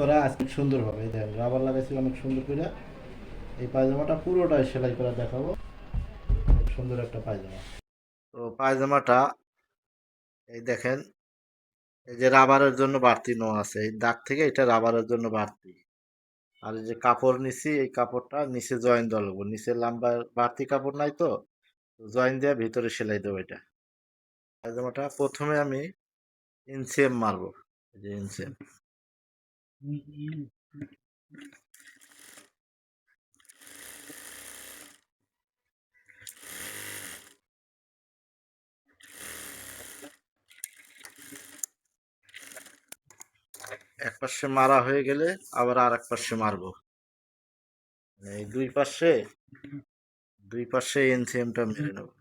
করা আজকে সুন্দর হবে। এই দেখেন রাবার লাগাইছি অনেক সুন্দর করে। এই পায়জামাটা পুরোটাই সেলাই করা দেখাবো। খুব সুন্দর একটা পায়জামা। তো পায়জামাটা এই দেখেন, এই যে রাবারের জন্য বাড়তি নো আছে, এই দাগ থেকে এটা রাবারের জন্য বাড়তি। আর এই যে কাপড় নিছি, এই কাপড়টা নিচে জয়েন দেওয়া লাগবো, নিচে লম্বা বাড়তি কাপড় নাই তো, জয়েন দিয়ে ভিতরে সেলাই দেবো। এটা পায়জামাটা প্রথমে আমি ইনসিএম মারবো, এই যে ইনসিএম। এক পাশে মারা হয়ে গেলে আবার আর এক পাশে মারবো। এই দুই পাশে এনসিএমটা মেরে নেবো।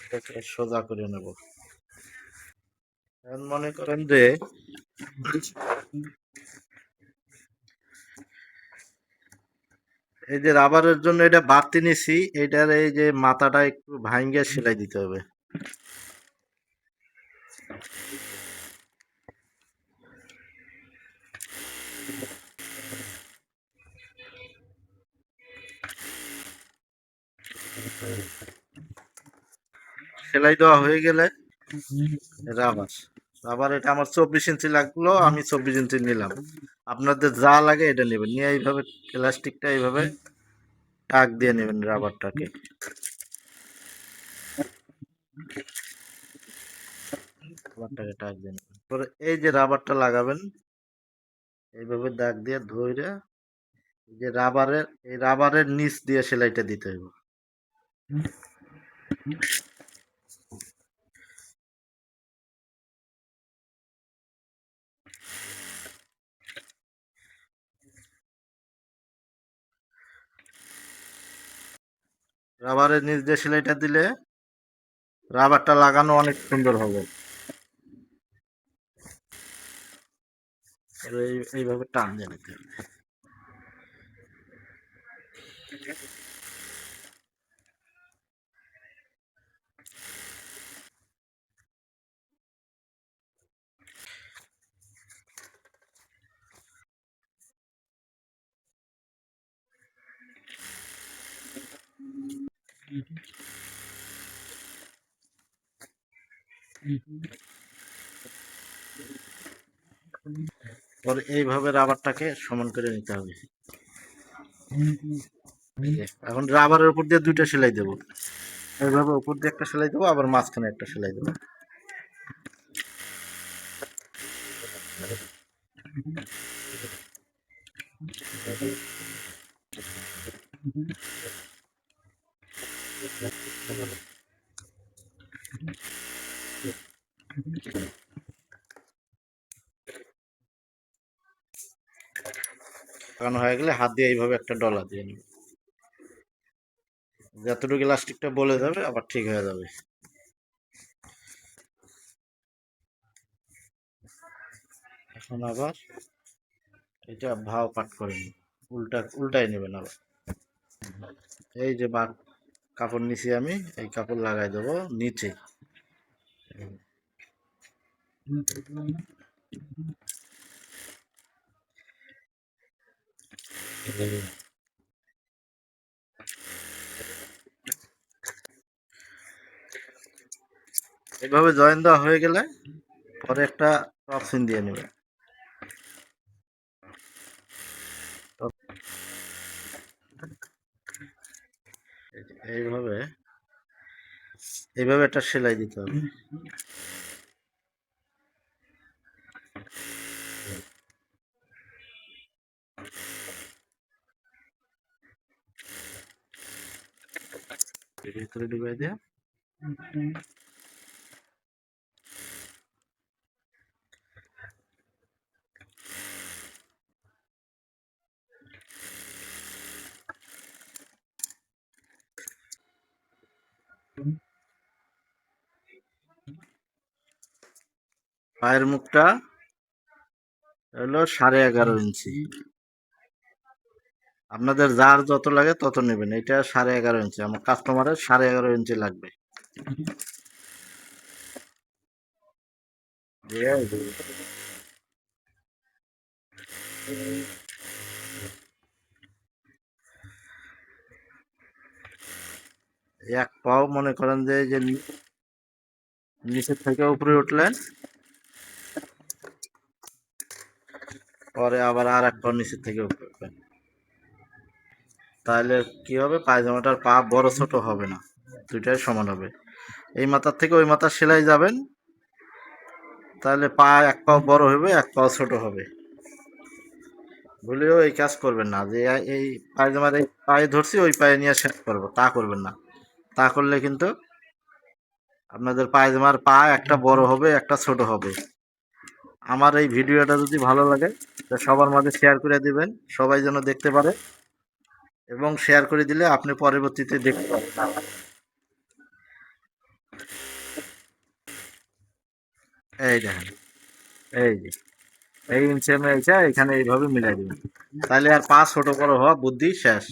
এটাকে সোজা করে নেব। এখন মনে করেন যে এই যে রাবারের জন্য এটা বাড়তি নিছি, এটার এই যে মাথাটা একটু ভাঙ্গে সেলাই দিতে হবে। সেলাই দেওয়া হয়ে গেলে রাবার রাবার এটা আমার 24 ইঞ্চি লাগলো, আমি 24 ইঞ্চি নিলাম। আপনাদের যা লাগে এটা নেবেন, নিয়ে এইভাবে প্লাস্টিকটা এইভাবে টাক দিয়ে নেবেন রাবারটাকে। রাবারটাকে টাক দিয়ে নেবেন, পরে এই যে রাবারটা লাগাবেন এইভাবে দাগ দিয়ে ধরে, এই যে রাবারের নিচ দিয়ে সেলাইটা দিতে হবে। রাবারের নিচ দিয়ে সেলাইটা দিলে রাবারটা লাগানো অনেক সুন্দর হবে। এইভাবে টান দিয়ে নিতে হবে। পরে এইভাবে রাবারটাকে সমান করে নিতে হবে। এই যে, এখন রাবারের উপর দিয়ে দুইটা সেলাই দেবো। এইভাবে উপর দিয়ে একটা সেলাই দেবো, আবার মাঝখানে একটা সেলাই দেবো। লাগানো হয়ে গেলে হাত দিয়ে এইভাবে একটা ডলা দিয়ে নিব, যতটুকু ইলাস্টিকটা বলে যাবে আবার ঠিক হয়ে যাবে। এখন আবার এটা ভাও কাট করে নিব, উল্টাই নেবেন আবার। এই যে কাপড় নিছি আমি, এই কাপড় লাগাই দেবো নিচে। এইভাবে জয়েন দেওয়া হয়ে গেলে পরে একটা টপ সিন দিয়ে নেবে। এইভাবে এইভাবে একটা সেলাই দিতে হবে। ভিতরে ঢুকাই দিয়ে পায়ের মুখটা হলো 11.5 ইঞ্চি। আপনাদের যার যত লাগে তত নেবেন। এটা 11.5 ইঞ্চি, আমার কাস্টমারের 11.5 ইঞ্চি লাগবে। এক পাও মনে করেন যে এই যে নিচের থেকে উপরে উঠলেন, পরে আবার আর এক পাও নিচের থেকে উপরে উঠবেন, তাহলে কি হবে, পায়জামাটার পা বড় ছোট হবে না, দুইটাই সমান হবে। এই মাথার থেকে ওই মাথার সেলাই যাবেন, তাহলে পা এক পাও বড় হবে, এক পাও ছোট হবে। ভুলেও এই কাজ করবেন না যে এই পায়জামার এই পায়ে ধরছি ওই পায়ে নিয়ে শেষ করবো, তা করবেন না। তা করলে কিন্তু আপনাদের পায়জামার পা একটা বড় হবে, একটা ছোট হবে। আমার এই ভিডিওটা যদি ভালো লাগে তো সবার মাঝে শেয়ার করে দিবেন, সবাই যেন দেখতে পারে, এবং শেয়ার করে দিলে আপনি পরবর্তীতে দেখতে পাবেন। এই দেখেন, এই যে এই ইঞ্চি এখানে এইভাবে মিলাই দিবেন, তাহলে আর পা ছোট বড় হওয়া বুদ্ধি শেষ।